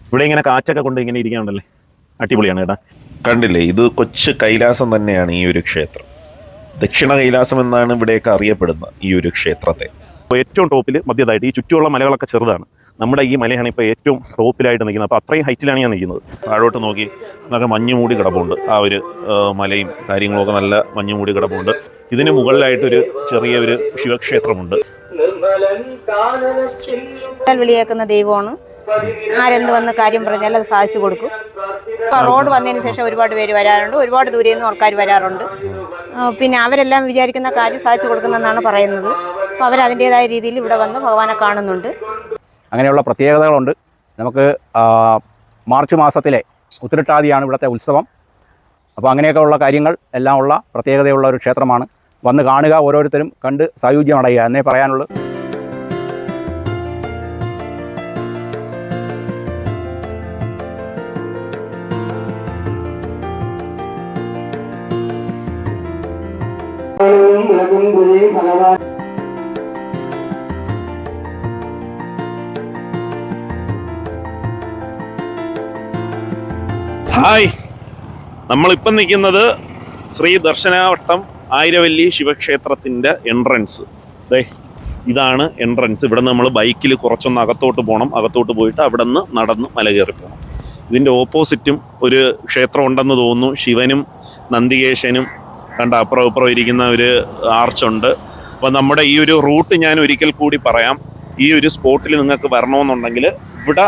ഇവിടെ ഇങ്ങനെ കാറ്റൊക്കെ കൊണ്ട് ഇങ്ങനെ ഇരിക്കാനുണ്ടല്ലേ, അടിപൊളിയാണ് കേട്ടാ. കണ്ടില്ലേ, ഇത് കൊച്ചു കൈലാസം തന്നെയാണ് ഈ ഒരു ക്ഷേത്രം. ദക്ഷിണ കൈലാസം എന്നാണ് ഇവിടെയൊക്കെ അറിയപ്പെടുന്ന ഈ ഒരു ക്ഷേത്രത്തെ. അപ്പോൾ ഏറ്റവും ടോപ്പിൽ മധ്യതായിട്ട് ഈ ചുറ്റുമുള്ള മലകളൊക്കെ ചെറുതാണ്. നമ്മുടെ ഈ മലയാണ് ഇപ്പോൾ ഏറ്റവും ടോപ്പിലായിട്ട് നിൽക്കുന്നത്. അപ്പോൾ അത്രയും ഹൈറ്റിലാണ് ഞാൻ നിൽക്കുന്നത്. താഴോട്ട് നോക്കി എന്നൊക്കെ മഞ്ഞ് മൂടി കിടപ്പുണ്ട്. ആ ഒരു മലയും കാര്യങ്ങളൊക്കെ നല്ല മഞ്ഞ് മൂടി കിടപ്പുണ്ട്. ഇതിന് മുകളിലായിട്ടൊരു ചെറിയൊരു ശിവക്ഷേത്രമുണ്ട്. വിളിയേക്കുന്ന ദൈവമാണ്. ആരെന്ത് വന്ന് കാര്യം പറഞ്ഞാൽ അത് സാധിച്ചു കൊടുക്കും. ഇപ്പോൾ റോഡ് വന്നതിന് ശേഷം ഒരുപാട് പേര് വരാറുണ്ട്, ഒരുപാട് ദൂരെ നിന്ന് ആൾക്കാർ വരാറുണ്ട്. പിന്നെ അവരെല്ലാം വിചാരിക്കുന്ന കാര്യം സാധിച്ചു കൊടുക്കുന്നതെന്നാണ് പറയുന്നത്. അപ്പോൾ അവരതിൻ്റേതായ രീതിയിൽ ഇവിടെ വന്ന് ഭഗവാനെ കാണുന്നുണ്ട്. അങ്ങനെയുള്ള പ്രത്യേകതകളുണ്ട്. നമുക്ക് മാർച്ച് മാസത്തിലെ ഉത്തിരട്ടാതിയാണ് ഇവിടുത്തെ ഉത്സവം. അപ്പോൾ അങ്ങനെയൊക്കെ ഉള്ള കാര്യങ്ങൾ എല്ലാം ഉള്ള പ്രത്യേകതയുള്ള ഒരു ക്ഷേത്രമാണ്. വന്ന് കാണുക, ഓരോരുത്തരും കണ്ട് സായുജ്യം അടയുക എന്നേ പറയാനുള്ളൂ. ഹായ്, നമ്മളിപ്പം നിൽക്കുന്നത് ശ്രീ ദർശനാവട്ടം ആയിരവല്ലി ശിവക്ഷേത്രത്തിൻ്റെ എൻട്രൻസ്. ഇതാണ് എൻട്രൻസ്. ഇവിടെ നമ്മൾ ബൈക്കിൽ കുറച്ചൊന്ന് അകത്തോട്ട് പോകണം. അകത്തോട്ട് പോയിട്ട് അവിടെ നിന്ന് നടന്ന് മല കയറി പോകണം. ഇതിൻ്റെ ഓപ്പോസിറ്റും ഒരു ക്ഷേത്രം ഉണ്ടെന്ന് തോന്നുന്നു. ശിവനും നന്ദികേശനും കണ്ട അപ്പുറം ഇപ്പുറം ഇരിക്കുന്ന ഒരു ആർച്ചുണ്ട്. അപ്പോൾ നമ്മുടെ ഈ ഒരു റൂട്ട് ഞാൻ ഒരിക്കൽ കൂടി പറയാം. ഈ ഒരു സ്പോട്ടിൽ നിങ്ങൾക്ക് വരണമെന്നുണ്ടെങ്കിൽ ഇവിടെ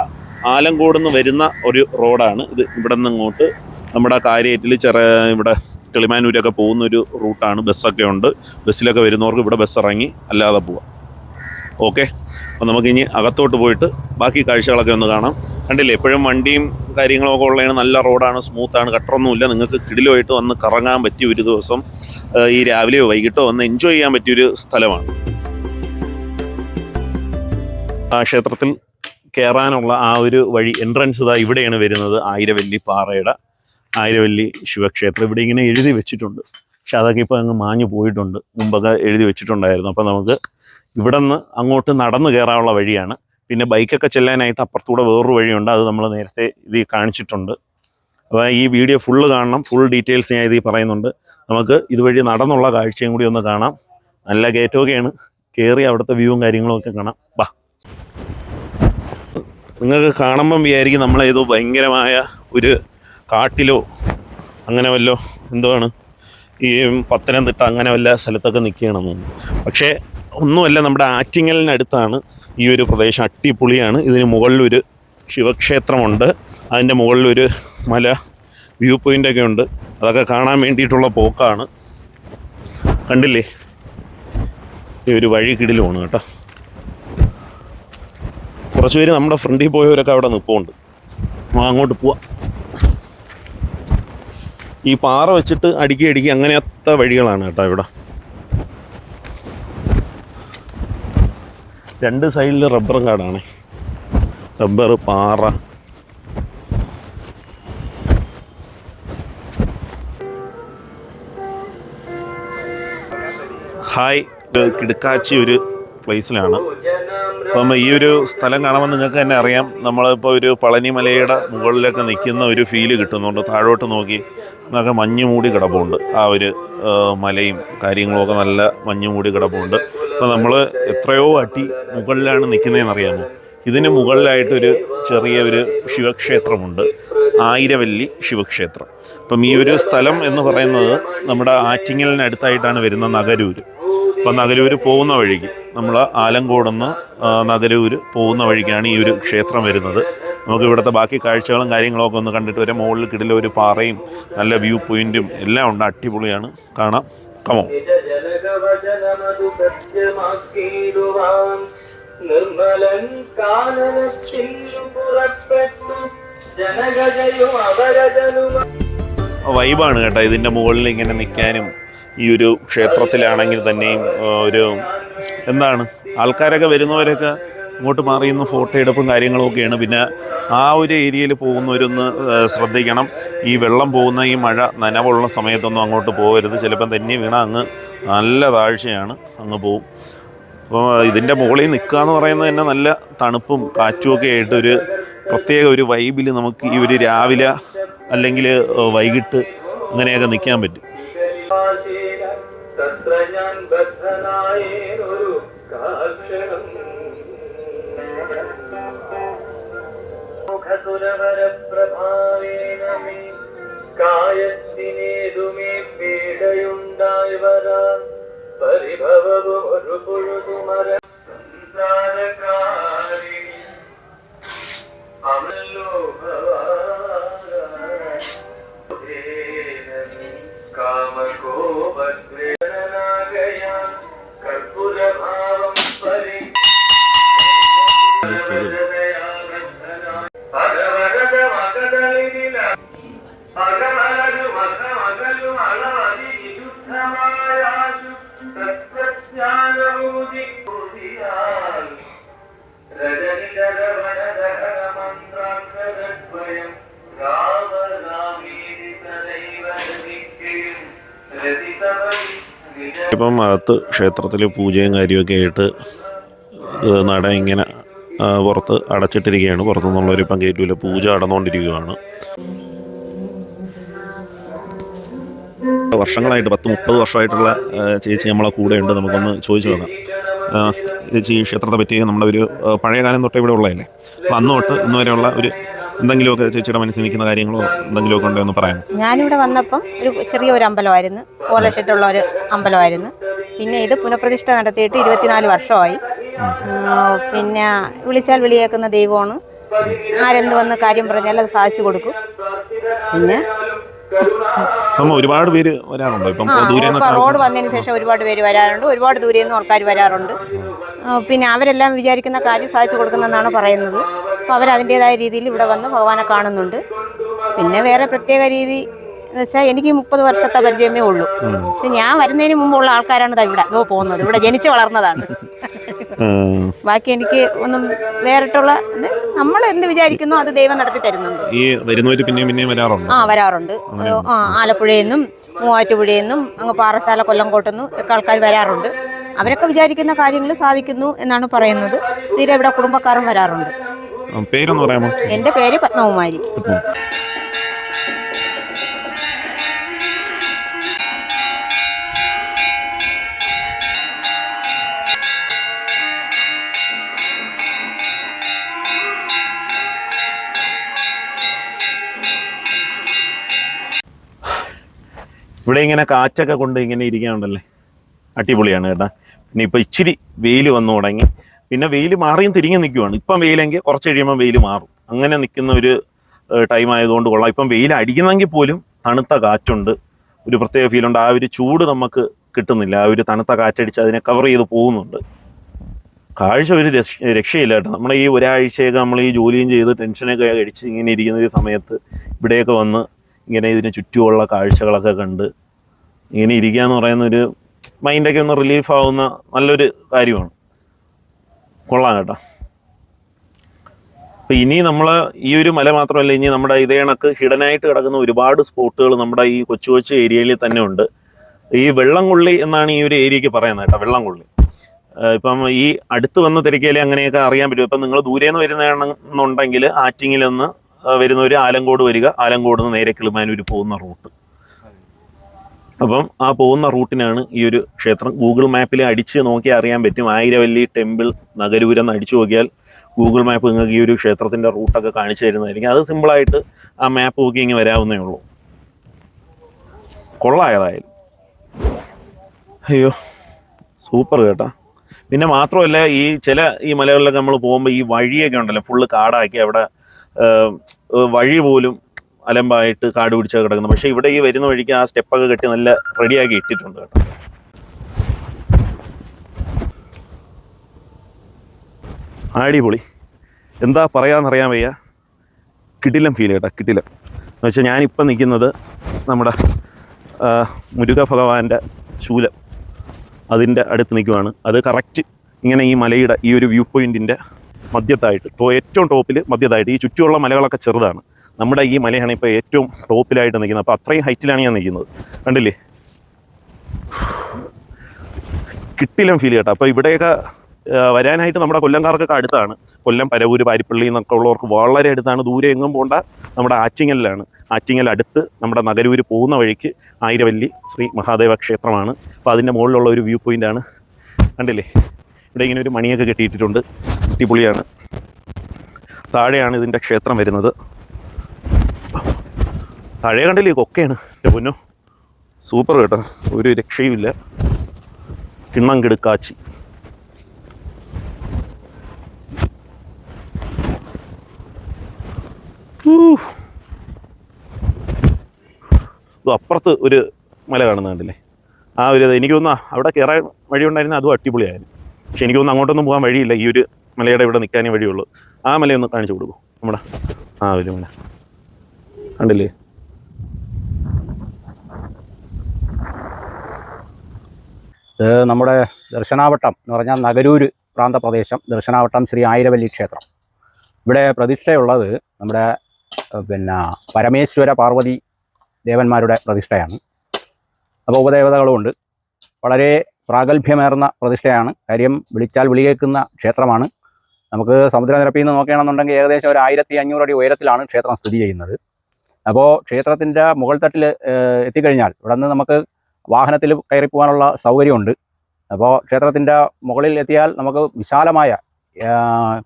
ആലങ്കോട് നിന്ന് വരുന്ന ഒരു റോഡാണ് ഇത്. ഇവിടെ നിന്ന് ഇങ്ങോട്ട് നമ്മുടെ കാര്യേറ്റിൽ ഇവിടെ കിളിമാനൂരൊക്കെ പോകുന്ന ഒരു റൂട്ടാണ്. ബസ്സൊക്കെ ഉണ്ട്. ബസ്സിലൊക്കെ വരുന്നവർക്ക് ഇവിടെ ബസ് ഇറങ്ങി അല്ലാതെ പോവാം. ഓക്കെ, അപ്പോൾ നമുക്കിനി അകത്തോട്ട് പോയിട്ട് ബാക്കി കാഴ്ചകളൊക്കെ ഒന്ന് കാണാം. കണ്ടില്ലേ, എപ്പോഴും വണ്ടിയും കാര്യങ്ങളൊക്കെ ഉള്ളതാണ്. നല്ല റോഡാണ്, സ്മൂത്താണ്, കട്ടറൊന്നുമില്ല. നിങ്ങൾക്ക് കിടിലുമായിട്ട് വന്ന് കറങ്ങാൻ പറ്റിയ ഒരു ദിവസം, ഈ രാവിലെയോ വൈകിട്ടോ വന്ന് എൻജോയ് ചെയ്യാൻ പറ്റിയൊരു സ്ഥലമാണ്. ആ ക്ഷേത്രത്തിൽ കയറാനുള്ള ആ ഒരു വഴി എൻട്രൻസ് ഇതാ ഇവിടെയാണ് വരുന്നത്. ആയിരവല്ലി പാറയുടെ ആയിരവല്ലി ശിവക്ഷേത്രം ഇവിടെ ഇങ്ങനെ എഴുതി വെച്ചിട്ടുണ്ട്. പക്ഷെ അതൊക്കെ ഇപ്പോൾ അങ്ങ് മാഞ്ഞു പോയിട്ടുണ്ട്. മുമ്പൊക്കെ എഴുതി വെച്ചിട്ടുണ്ടായിരുന്നു. അപ്പോൾ നമുക്ക് ഇവിടെ നിന്ന് അങ്ങോട്ട് നടന്ന് കയറാനുള്ള വഴിയാണ്. പിന്നെ ബൈക്കൊക്കെ ചെല്ലാനായിട്ട് അപ്പുറത്തൂടെ വേറൊരു വഴിയുണ്ട്. അത് നമ്മൾ നേരത്തെ ഇതിൽ കാണിച്ചിട്ടുണ്ട്. അപ്പോൾ ഈ വീഡിയോ ഫുള്ള് കാണണം. ഫുൾ ഡീറ്റെയിൽസ് ഞാൻ ഇതിൽ പറയുന്നുണ്ട്. നമുക്ക് ഇതുവഴി നടന്നുള്ള കാഴ്ചയും കൂടി ഒന്ന് കാണാം. നല്ല കയറ്റമൊക്കെയാണ്. കയറി അവിടുത്തെ വ്യൂവും കാര്യങ്ങളും ഒക്കെ കാണാം. വാ, നിങ്ങൾക്ക് കാണുമ്പം വിചാരിക്കും നമ്മളേതോ ഭയങ്കരമായ ഒരു കാട്ടിലോ അങ്ങനെ വല്ലോ എന്താണ് ഈ പത്തനംതിട്ട അങ്ങനെ വല്ല സ്ഥലത്തൊക്കെ നിൽക്കുകയാണെന്ന്. പക്ഷേ ഒന്നുമല്ല, നമ്മുടെ ആറ്റിങ്ങലിനടുത്താണ് ഈ ഒരു പ്രദേശം. അട്ടിപ്പൊളിയാണ്. ഇതിന് മുകളിലൊരു ശിവക്ഷേത്രമുണ്ട്. അതിൻ്റെ മുകളിലൊരു മല വ്യൂ പോയിൻ്റൊക്കെ ഉണ്ട്. അതൊക്കെ കാണാൻ വേണ്ടിയിട്ടുള്ള പോക്കാണ്. കണ്ടില്ലേ, ഈ ഒരു വഴി കിടിലുമാണ് കേട്ടോ. കുറച്ച് പേര് നമ്മുടെ ഫ്രണ്ടിൽ പോയവരൊക്കെ അവിടെ നിൽപ്പുണ്ട്. അങ്ങോട്ട് പോവാം. ഈ പാറ വെച്ചിട്ട് അടുക്കി അങ്ങനത്തെ വഴികളാണ് കേട്ടോ ഇവിടെ. രണ്ട് സൈഡിൽ റബ്ബറും കാടാണ്. റബ്ബർ, പാറ. ഹായ്, കിടക്കാച്ചി ഒരു പ്ലേസിലാണ്. അപ്പം ഈ ഒരു സ്ഥലം കാണുമ്പോൾ നിങ്ങൾക്ക് തന്നെ അറിയാം, നമ്മളിപ്പോൾ ഒരു പളനിമലയുടെ മുകളിലൊക്കെ നിൽക്കുന്ന ഒരു ഫീല് കിട്ടുന്നുണ്ട്. താഴോട്ട് നോക്കി എന്നൊക്കെ മഞ്ഞ് മൂടി കിടപ്പുണ്ട്. ആ ഒരു മലയും കാര്യങ്ങളുമൊക്കെ നല്ല മഞ്ഞ് മൂടി കിടപ്പുണ്ട്. അപ്പോൾ നമ്മൾ എത്രയോ അടി മുകളിലാണ് നിൽക്കുന്നതെന്ന് അറിയാമോ? ഇതിന് മുകളിലായിട്ടൊരു ചെറിയൊരു ശിവക്ഷേത്രമുണ്ട്, ആയിരവല്ലി ശിവക്ഷേത്രം. അപ്പം ഈ ഒരു സ്ഥലം എന്ന് പറയുന്നത് നമ്മുടെ ആറ്റിങ്ങലിനടുത്തായിട്ടാണ് വരുന്ന നഗരൂര്. അപ്പോൾ നഗരൂർ പോകുന്ന വഴിക്ക്, നമ്മൾ ആലങ്കോടുന്ന് നഗരൂർ പോകുന്ന വഴിക്കാണ് ഈ ഒരു ക്ഷേത്രം വരുന്നത്. നമുക്ക് ഇവിടുത്തെ ബാക്കി കാഴ്ചകളും കാര്യങ്ങളൊക്കെ ഒന്ന് കണ്ടിട്ട് വരാം. മുകളിൽ കിടില ഒരു പാറയും നല്ല വ്യൂ പോയിൻറ്റും എല്ലാം ഉണ്ട്. അടിപൊളിയാണ്, കാണാം. കമോ. വൈബാണ് കേട്ടോ ഇതിൻ്റെ മുകളിൽ ഇങ്ങനെ നിൽക്കാനും. ഈ ഒരു ക്ഷേത്രത്തിലാണെങ്കിൽ തന്നെയും ഒരു എന്താണ്, ആൾക്കാരൊക്കെ വരുന്നവരൊക്കെ ഇങ്ങോട്ട് മാറിയുന്ന ഫോട്ടോ എടുപ്പും കാര്യങ്ങളൊക്കെയാണ്. പിന്നെ ആ ഒരു ഏരിയയിൽ പോകുന്നവരൊന്ന് ശ്രദ്ധിക്കണം. ഈ വെള്ളം പോകുന്ന ഈ മഴ നനവുള്ള സമയത്തൊന്നും അങ്ങോട്ട് പോകരുത്. ചിലപ്പം തന്നെ വീണാൽ അങ്ങ് നല്ല താഴ്ചയാണ്, അങ്ങ് പോവും. അപ്പോൾ ഇതിൻ്റെ മുകളിൽ നിൽക്കുക എന്ന് പറയുന്നത് തന്നെ നല്ല തണുപ്പും കാറ്റുമൊക്കെ ആയിട്ടൊരു പ്രത്യേക ഒരു വൈബിൽ നമുക്ക് ഈ ഒരു രാവിലെ അല്ലെങ്കിൽ വൈകിട്ട് അങ്ങനെയൊക്കെ നിൽക്കാൻ പറ്റും. കായത്തിനേതുമേ പീഡയുണ്ടായി വരാ പരിഭവവും ഒരു പൊഴുതുമര സംസാരകാരിണി അമല്ലോ കാമകോപഗ്രഹനാകയാ കർപ്പുരഭാവം പരി ഭഗവരത മകതളിനില അകമലു മകമകലു അളവതി വിശുദ്ധമായാശു തത്വജ്ഞാനഭൂതിയാൽ രജനിതരവനദഹനമന്ത്രാക്ഷരദ്വയം രാമനാമീതി സദൈവ രതിക്കയും രതിതവതി ഇപ്പം അകത്ത് ക്ഷേത്രത്തിൽ പൂജയും കാര്യമൊക്കെ ആയിട്ട് നട ഇങ്ങനെ പുറത്ത് അടച്ചിട്ടിരിക്കുകയാണ്. പുറത്തുനിന്നുള്ളവർ ഇപ്പം കയറ്റൂല, പൂജ നടന്നുകൊണ്ടിരിക്കുകയാണ്. വർഷങ്ങളായിട്ട് 10-30 വർഷമായിട്ടുള്ള ചേച്ചി നമ്മളെ കൂടെ ഉണ്ട്. നമുക്കൊന്ന് ചോദിച്ചു നോക്കാം. ചേച്ചി ഈ ക്ഷേത്രത്തെ പറ്റി നമ്മുടെ ഒരു പഴയ കാലം തൊട്ട് ഇവിടെ ഉള്ളതല്ലേ, അപ്പം അന്ന് തൊട്ട് ഇന്ന് വരെയുള്ള ഒരു എന്തെങ്കിലുമൊക്കെ ചേച്ചിയുടെ മനസ്സിൽ നിൽക്കുന്ന കാര്യങ്ങളോ എന്തെങ്കിലുമൊക്കെ ഉണ്ടോ എന്ന് പറയാം. ഞാനിവിടെ വന്നപ്പം ചെറിയൊരു അമ്പലമായിരുന്നു, ഓലഷെട്ടുള്ള ഒരു അമ്പലമായിരുന്നു. പിന്നെ ഇത് പുനഃപ്രതിഷ്ഠ നടത്തിയിട്ട് 24 വർഷമായി. പിന്നെ വിളിച്ചാൽ വിളിയേക്കുന്ന ദൈവമാണ്. ആരെന്ത് വന്ന് കാര്യം പറഞ്ഞാൽ അത് സാധിച്ചു കൊടുക്കും. പിന്നെ ഒരുപാട് പേര് വരാറുണ്ടോ? ഇപ്പം റോഡ് വന്നതിന് ശേഷം ഒരുപാട് പേര് വരാറുണ്ട്, ഒരുപാട് ദൂരെ നിന്ന് ആൾക്കാർ വരാറുണ്ട്. പിന്നെ അവരെല്ലാം വിചാരിക്കുന്ന കാര്യം സാധിച്ചു കൊടുക്കുന്നെന്നാണ് പറയുന്നത്. അപ്പോൾ അവരതിൻ്റെതായ രീതിയിൽ ഇവിടെ വന്ന് ഭഗവാനെ കാണുന്നുണ്ട്. പിന്നെ വേറെ പ്രത്യേക രീതി എന്ന് വെച്ചാൽ എനിക്ക് 30 വർഷത്തെ പരിചയമേ ഉള്ളൂ. ഞാൻ വരുന്നതിന് മുമ്പുള്ള ആൾക്കാരാണ് ഇവിടെ പോകുന്നത്. ഇവിടെ ജനിച്ച് വളർന്നതാണ്. ബാക്കി എനിക്ക് ഒന്നും വേറിട്ടുള്ള നമ്മൾ എന്ത് വിചാരിക്കുന്നോ അത് ദൈവം നടത്തി തരുന്നുണ്ട്. ഈ വരുന്നവര് പിന്നെയും വരാറുണ്ട്. വരാറുണ്ട്. ആലപ്പുഴയിൽ നിന്നും മൂവാറ്റുപുഴയിൽ നിന്നും അങ്ങ് പാറശാല കൊല്ലംകോട്ടുനിന്നും ഒക്കെ ആൾക്കാർ വരാറുണ്ട്. അവരൊക്കെ വിചാരിക്കുന്ന കാര്യങ്ങൾ സാധിക്കുന്നു എന്നാണ് പറയുന്നത്. സ്ഥിരം ഇവിടെ കുടുംബക്കാരും വരാറുണ്ട്. പേരൊന്ന് പറയാമോ? എൻ്റെ പേര് പത്മകുമാരി. ഇവിടെ ഇങ്ങനെ കാറ്റൊക്കെ കൊണ്ട് ഇങ്ങനെ ഇരിക്കാനുണ്ടല്ലേ, അടിപൊളിയാണ് കേട്ടോ. പിന്നെ ഇപ്പോൾ ഇച്ചിരി വെയിൽ വന്നു തുടങ്ങി. പിന്നെ വെയിൽ മാറിയും തിരിഞ്ഞ് നിൽക്കുവാണ്. ഇപ്പം വെയിലെങ്കിൽ കുറച്ച് കഴിയുമ്പോൾ വെയിൽ മാറും. അങ്ങനെ നിൽക്കുന്ന ഒരു ടൈം ആയതുകൊണ്ട് കൊള്ളാം. ഇപ്പം വെയിൽ അടിക്കുന്നെങ്കിൽ പോലും തണുത്ത കാറ്റുണ്ട്, ഒരു പ്രത്യേക ഫീലുണ്ട്. ആ ഒരു ചൂട് നമുക്ക് കിട്ടുന്നില്ല. ആ ഒരു തണുത്ത കാറ്റടിച്ച് അതിനെ കവർ ചെയ്ത് പോകുന്നുണ്ട്. കാഴ്ച ഒരു രക്ഷയില്ല കേട്ടോ. നമ്മളെ ഈ ഒരാഴ്ചയൊക്കെ നമ്മൾ ഈ ജോലിയും ചെയ്ത് ടെൻഷനൊക്കെ അടിച്ച് ഇങ്ങനെ ഇരിക്കുന്ന ഒരു സമയത്ത് ഇവിടെയൊക്കെ വന്ന് ഇങ്ങനെ ഇതിന് ചുറ്റുമുള്ള കാഴ്ചകളൊക്കെ കണ്ട് ഇങ്ങനെ ഇരിക്കുക എന്ന് പറയുന്നൊരു മൈൻഡൊക്കെ ഒന്ന് റിലീഫ് ആവുന്ന നല്ലൊരു കാര്യമാണ്. കൊള്ളാം കേട്ടോ. അപ്പം ഇനി നമ്മൾ ഈ ഒരു മല മാത്രമല്ല, ഇനി നമ്മുടെ ഇതേ കണക്ക് ഹിഡനായിട്ട് കിടക്കുന്ന ഒരുപാട് സ്പോട്ടുകൾ നമ്മുടെ ഈ കൊച്ചു കൊച്ചു ഏരിയയിൽ തന്നെ ഉണ്ട്. ഈ വെള്ളംകൊള്ളി എന്നാണ് ഈ ഒരു ഏരിയക്ക് പറയുന്നത് കേട്ടോ, വെള്ളംകൊള്ളി. ഇപ്പം ഈ അടുത്ത് വന്ന് തിരക്കിയാലേ അങ്ങനെയൊക്കെ അറിയാൻ പറ്റും. ഇപ്പം നിങ്ങൾ ദൂരേന്ന് വരുന്നതാണെന്നുണ്ടെങ്കിൽ ആറ്റിങ്ങിൽ നിന്ന് വരുന്നവർ ആലങ്കോട് വരിക, ആലങ്കോട് നിന്ന് നേരെ കിളിമാനൂർ പോകുന്ന റൂട്ട്. അപ്പം ആ പോകുന്ന റൂട്ടിനാണ് ഈ ഒരു ക്ഷേത്രം. ഗൂഗിൾ മാപ്പിൽ അടിച്ച് നോക്കിയാൽ അറിയാൻ പറ്റും. ആയിരവല്ലി ടെമ്പിൾ നഗരൂരെന്ന് അടിച്ചു നോക്കിയാൽ ഗൂഗിൾ മാപ്പ് നിങ്ങൾക്ക് ഈ ഒരു ക്ഷേത്രത്തിൻ്റെ റൂട്ടൊക്കെ കാണിച്ചു തരുന്നതായിരിക്കും. അത് സിമ്പിളായിട്ട് ആ മാപ്പ് നോക്കി ഇങ്ങനെ വരാവുന്നേ ഉള്ളൂ. കൊള്ളായതായാലും അയ്യോ സൂപ്പർ കേട്ടോ. പിന്നെ മാത്രമല്ല ഈ മലകളിലൊക്കെ നമ്മൾ പോകുമ്പോൾ ഈ വഴിയൊക്കെ ഉണ്ടല്ലോ ഫുള്ള് കാടാക്കി, അവിടെ വഴി പോലും അലമ്പായിട്ട് കാട് പിടിച്ചൊക്കെ കിടക്കുന്നത്. പക്ഷേ ഇവിടെ ഈ വരുന്ന വഴിക്ക് ആ സ്റ്റെപ്പൊക്കെ കെട്ടി നല്ല റെഡിയാക്കി ഇട്ടിട്ടുണ്ട് കേട്ടോ. അടിപൊളി, എന്താ പറയാന്നറിയാൻ വയ്യ. കിടിലം ഫീൽ കേട്ടോ, കിടിലം എന്ന് വെച്ചാൽ ഞാനിപ്പം നിൽക്കുന്നത് നമ്മുടെ മുരുക ഭഗവാന്റെ ശൂലം അതിൻ്റെ അടുത്ത് നിൽക്കുവാണ്. അത് കറക്റ്റ് ഇങ്ങനെ ഈ മലയുടെ ഈ ഒരു വ്യൂ പോയിൻറ്റിൻ്റെ മധ്യത്തായിട്ട് ഏറ്റവും ടോപ്പിൽ മധ്യത്തായിട്ട്. ഈ ചുറ്റുമുള്ള മലകളൊക്കെ ചെറുതാണ്, നമ്മുടെ ഈ മലയാണ് ഇപ്പോൾ ഏറ്റവും ടോപ്പിലായിട്ട് നിൽക്കുന്നത്. അപ്പോൾ അത്രയും ഹൈറ്റിലാണ് ഞാൻ നിൽക്കുന്നത്, കണ്ടില്ലേ? കിട്ടിലും ഫീൽ കേട്ടോ. അപ്പോൾ ഇവിടെയൊക്കെ വരാനായിട്ട് നമ്മുടെ കൊല്ലംകാർക്കൊക്കെ അടുത്താണ്. കൊല്ലം, പരവൂര്, പാരിപ്പള്ളി എന്നൊക്കെ ഉള്ളവർക്ക് വളരെ അടുത്താണ്. ദൂരെ എങ്ങും പോകണ്ട, നമ്മുടെ ആറ്റിങ്ങലിലാണ്. ആറ്റിങ്ങൽ അടുത്ത് നമ്മുടെ നഗരൂര് പോകുന്ന വഴിക്ക് ആയിരവല്ലി ശ്രീ മഹാദേവ ക്ഷേത്രമാണ്. അപ്പോൾ അതിൻ്റെ മുകളിലുള്ള ഒരു വ്യൂ പോയിൻ്റാണ്. കണ്ടില്ലേ, ഇവിടെ ഇങ്ങനെ ഒരു മണിയൊക്കെ കെട്ടിയിട്ടിട്ടുണ്ട്, അടിപൊളിയാണ്. താഴെയാണ് ഇതിൻ്റെ ക്ഷേത്രം വരുന്നത്. താഴെ കണ്ടില്ലേ, കൊക്കയാണ്. എൻ്റെ പൊന്നോ, സൂപ്പർ കേട്ടോ, ഒരു രക്ഷയുമില്ല. കിണ്ണങ്കിടുക്കാച്ചി. അപ്പുറത്ത് ഒരു മല കാണുന്നത് കണ്ടില്ലേ, ആ ഒരു എനിക്ക് തോന്നുന്നു അവിടെ കയറാൻ വഴി ഉണ്ടായിരുന്നു, അതും അടിപൊളിയായിരുന്നു. പക്ഷെ എനിക്ക് തോന്നുന്നു അങ്ങോട്ടൊന്നും പോകാൻ വഴിയില്ല, ഈ ഒരു മലയുടെ ഇവിടെ നിൽക്കാനേ വഴിയുള്ളൂ. ആ മലയൊന്ന് കാണിച്ചു കൊടുക്കും നമ്മുടെ ആ ഒരു മല കണ്ടില്ലേ. ഇത് നമ്മുടെ ദർശനാവട്ടം എന്ന് പറഞ്ഞാൽ നഗരൂർ പ്രാന്തപ്രദേശം, ദർശനാവട്ടം ശ്രീ ആയിരവല്ലി ക്ഷേത്രം. ഇവിടെ പ്രതിഷ്ഠയുള്ളത് നമ്മുടെ പരമേശ്വര പാർവതി ദേവന്മാരുടെ പ്രതിഷ്ഠയാണ്. അപ്പോൾ ഉപദേവതകളുമുണ്ട്. വളരെ പ്രാഗൽഭ്യമേർന്ന പ്രതിഷ്ഠയാണ്. കാര്യം വിളിച്ചാൽ വിളികേൽക്കുന്ന ക്ഷേത്രമാണ്. നമുക്ക് സമുദ്രനിരപ്പിൽ നിന്ന് നോക്കുകയാണെന്നുണ്ടെങ്കിൽ ഏകദേശം ഒരു 1500 അടി ഉയരത്തിലാണ് ക്ഷേത്രം സ്ഥിതി ചെയ്യുന്നത്. അപ്പോൾ ക്ഷേത്രത്തിൻ്റെ മുകൾ തട്ടിൽ എത്തിക്കഴിഞ്ഞാൽ ഇവിടെ നിന്ന് നമുക്ക് വാഹനത്തിൽ കയറിപ്പോകാനുള്ള സൗകര്യമുണ്ട്. അപ്പോൾ ക്ഷേത്രത്തിൻ്റെ മുകളിൽ എത്തിയാൽ നമുക്ക് വിശാലമായ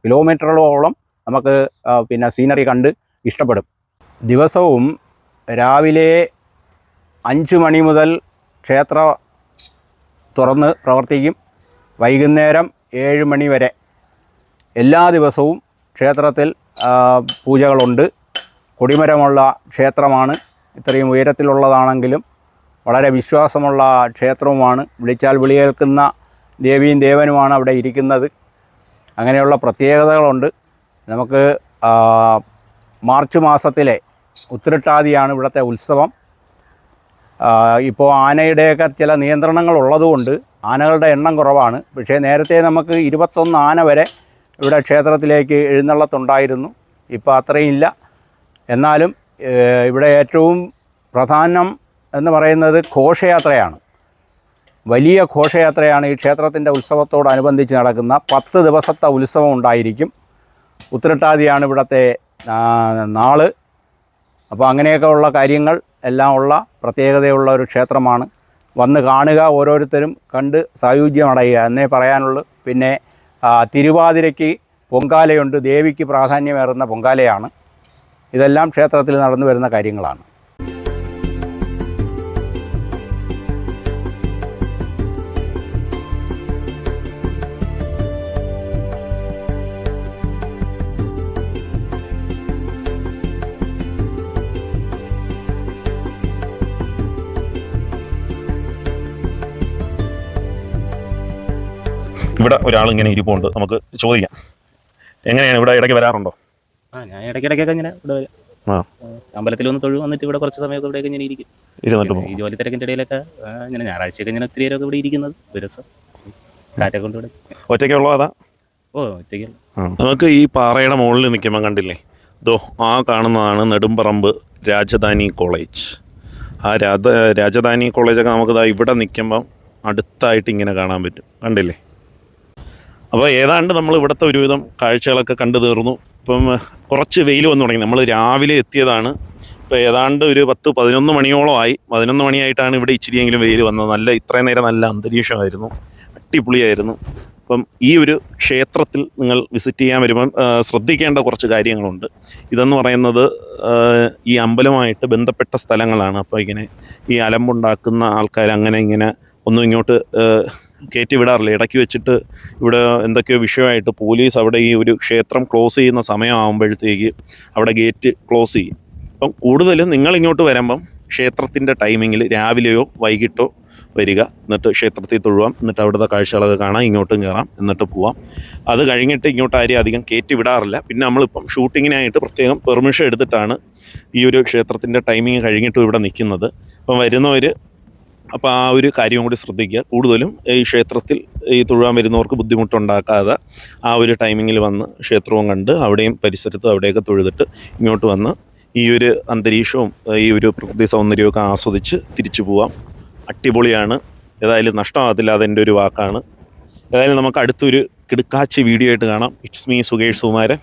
കിലോമീറ്ററുകളോളം നമുക്ക് സീനറി കണ്ട് ഇഷ്ടപ്പെടും. ദിവസവും രാവിലെ 5 മണി മുതൽ ക്ഷേത്ര തുറന്ന് പ്രവർത്തിക്കും. വൈകുന്നേരം 7 മണി വരെ എല്ലാ ദിവസവും ക്ഷേത്രത്തിൽ പൂജകളുണ്ട്. കൊടിമരമുള്ള ക്ഷേത്രമാണ്. ഇത്രയും ഉയരത്തിലുള്ളതാണെങ്കിലും വളരെ വിശ്വാസമുള്ള ക്ഷേത്രവുമാണ്. വിളിച്ചാൽ വിളികേൽക്കുന്ന ദേവിയും ദേവനുമാണ് അവിടെ ഇരിക്കുന്നത്. അങ്ങനെയുള്ള പ്രത്യേകതകളുണ്ട്. നമുക്ക് മാർച്ച് മാസത്തിലെ ഉത്രട്ടാതിയാണ് ഇവിടുത്തെ ഉത്സവം. ഇപ്പോൾ ആനയുടെയൊക്കെ ചില നിയന്ത്രണങ്ങൾ ഉള്ളതുകൊണ്ട് ആനകളുടെ എണ്ണം കുറവാണ്. പക്ഷേ നേരത്തെ നമുക്ക് 21 ആന വരെ ഇവിടെ ക്ഷേത്രത്തിലേക്ക് എഴുന്നള്ളത്തുണ്ടായിരുന്നു. ഇപ്പോൾ അത്രയും ഇല്ല. എന്നാലും ഇവിടെ ഏറ്റവും പ്രധാനം എന്ന് പറയുന്നത് ഘോഷയാത്രയാണ്. വലിയ ഘോഷയാത്രയാണ് ഈ ക്ഷേത്രത്തിൻ്റെ ഉത്സവത്തോടനുബന്ധിച്ച് നടക്കുന്ന. 10 ദിവസത്തെ ഉത്സവം ഉണ്ടായിരിക്കും. ഉത്രട്ടാതിയാണ് ഇവിടുത്തെ നാള്. അപ്പോൾ അങ്ങനെയൊക്കെ ഉള്ള കാര്യങ്ങൾ എല്ലാം ഉള്ള പ്രത്യേകതയുള്ള ഒരു ക്ഷേത്രമാണ്. വന്ന് കാണുക, ഓരോരുത്തരും കണ്ട് സായുജ്യം അടയുക എന്നേ പറയാനുള്ളൂ. പിന്നെ തിരുവാതിരയ്ക്ക് പൊങ്കാലയുണ്ട്. ദേവിക്ക് പ്രാധാന്യമേറുന്ന പൊങ്കാലയാണ്. ഇതെല്ലാം ക്ഷേത്രത്തിൽ നടന്നു വരുന്ന കാര്യങ്ങളാണ്. ഇവിടെ ഒരാളിങ്ങനെ ഇരിപ്പുണ്ട്, നമുക്ക് ചോദിക്കാം. എങ്ങനെയാണ് ഇവിടെ ഇടയ്ക്ക് വരാറുണ്ടോ? ഞാൻ ഇടയ്ക്കിടയ്ക്കൊക്കെ ഇങ്ങനെ ഇവിടെ വരും. അമ്പലത്തിൽ ഒന്ന് തൊഴു വന്നിട്ട് ഇവിടെ കുറച്ച് സമയമൊക്കെ ഇവിടെയൊക്കെ ഇങ്ങനെ ഇരിക്കും. ഈ ജോലി തിരക്കിൻ്റെ ഇടയിലൊക്കെ ഇങ്ങനെ ഞായറാഴ്ചയൊക്കെ ഇങ്ങനെ ഒത്തിരി പേരൊക്കെ ഇവിടെ ഇരിക്കുന്നത് ഒരു രസം. കാറ്റൊക്കെ കൊണ്ട് ഇവിടെ. ഒറ്റയ്ക്കുള്ളോ അതാ? ഒറ്റയ്ക്കല്ല. നമുക്ക് ഈ പാറയുടെ മുകളിൽ നിൽക്കുമ്പോൾ കണ്ടില്ലേ, ഇതോ ആ കാണുന്നതാണ് നെടുമ്പറമ്പ് രാജധാനി കോളേജ്. ആ രാജധാനി കോളേജൊക്കെ നമുക്ക് ഇവിടെ നിൽക്കുമ്പം അടുത്തായിട്ട് ഇങ്ങനെ കാണാൻ പറ്റും. കണ്ടില്ലേ? അപ്പോൾ ഏതാണ്ട് നമ്മൾ ഇവിടുത്തെ ഒരുവിധം കാഴ്ചകളൊക്കെ കണ്ടു തീർന്നു. ഇപ്പം കുറച്ച് വെയിൽ വന്നു തുടങ്ങി. നമ്മൾ രാവിലെ എത്തിയതാണ്. ഇപ്പോൾ ഏതാണ്ട് ഒരു 10-11 മണിയോളം ആയി. 11 മണിയായിട്ടാണ് ഇവിടെ ഇച്ചിരിയെങ്കിലും വെയിൽ വന്നത്. ഇത്രയും നേരം നല്ല അന്തരീക്ഷമായിരുന്നു, അടിപൊളിയായിരുന്നു. അപ്പം ഈ ഒരു ക്ഷേത്രത്തിൽ നിങ്ങൾ വിസിറ്റ് ചെയ്യാൻ വരുമ്പം ശ്രദ്ധിക്കേണ്ട കുറച്ച് കാര്യങ്ങളുണ്ട്. ഇതെന്ന് പറയുന്നത് ഈ അമ്പലവുമായിട്ട് ബന്ധപ്പെട്ട സ്ഥലങ്ങളാണ്. അപ്പോൾ ഇങ്ങനെ ഈ അലമ്പുണ്ടാക്കുന്ന ആൾക്കാർ അങ്ങനെ ഇങ്ങനെ ഒന്നും ഇങ്ങോട്ട് കയറ്റി വിടാറില്ല. ഇടയ്ക്ക് വെച്ചിട്ട് ഇവിടെ എന്തൊക്കെയോ വിഷയമായിട്ട് പോലീസ് അവിടെ ഈ ഒരു ക്ഷേത്രം ക്ലോസ് ചെയ്യുന്ന സമയമാകുമ്പോഴത്തേക്ക് അവിടെ ഗേറ്റ് ക്ലോസ് ചെയ്യും. അപ്പം കൂടുതലും നിങ്ങളിങ്ങോട്ട് വരുമ്പം ക്ഷേത്രത്തിൻ്റെ ടൈമിങ്ങിൽ രാവിലെയോ വൈകിട്ടോ വരിക. എന്നിട്ട് ക്ഷേത്രത്തിൽ തൊഴുവാം. എന്നിട്ട് അവിടുത്തെ കാഴ്ചകളൊക്കെ കാണാം. ഇങ്ങോട്ടും കയറാം, എന്നിട്ട് പോവാം. അത് കഴിഞ്ഞിട്ട് ഇങ്ങോട്ട് ആരെയും അധികം കയറ്റി വിടാറില്ല. പിന്നെ നമ്മളിപ്പം ഷൂട്ടിങ്ങിനായിട്ട് പ്രത്യേകം പെർമിഷൻ എടുത്തിട്ടാണ് ഈ ഒരു ക്ഷേത്രത്തിൻ്റെ ടൈമിങ് കഴിഞ്ഞിട്ടും ഇവിടെ നിൽക്കുന്നത്. അപ്പം വരുന്നവർ അപ്പോൾ ആ ഒരു കാര്യം കൂടി ശ്രദ്ധിക്കുക. കൂടുതലും ഈ ക്ഷേത്രത്തിൽ ഈ തൊഴുവാൻ വരുന്നവർക്ക് ബുദ്ധിമുട്ടുണ്ടാക്കാതെ ആ ഒരു ടൈമിങ്ങിൽ വന്ന് ക്ഷേത്രവും കണ്ട് അവിടെയും പരിസരത്തും അവിടെയൊക്കെ തൊഴുതിട്ട് ഇങ്ങോട്ട് വന്ന് ഈ ഒരു അന്തരീക്ഷവും ഈ ഒരു പ്രകൃതി സൗന്ദര്യമൊക്കെ ആസ്വദിച്ച് തിരിച്ചു പോവാം. അടിപൊളിയാണ്. ഏതായാലും നഷ്ടമാകത്തില്ല, അതെൻ്റെ ഒരു വാക്കാണ്. ഏതായാലും നമുക്ക് അടുത്തൊരു കിടുക്കാച്ചി വീഡിയോ ആയിട്ട് കാണാം. It's me Sukesh Sukumaran.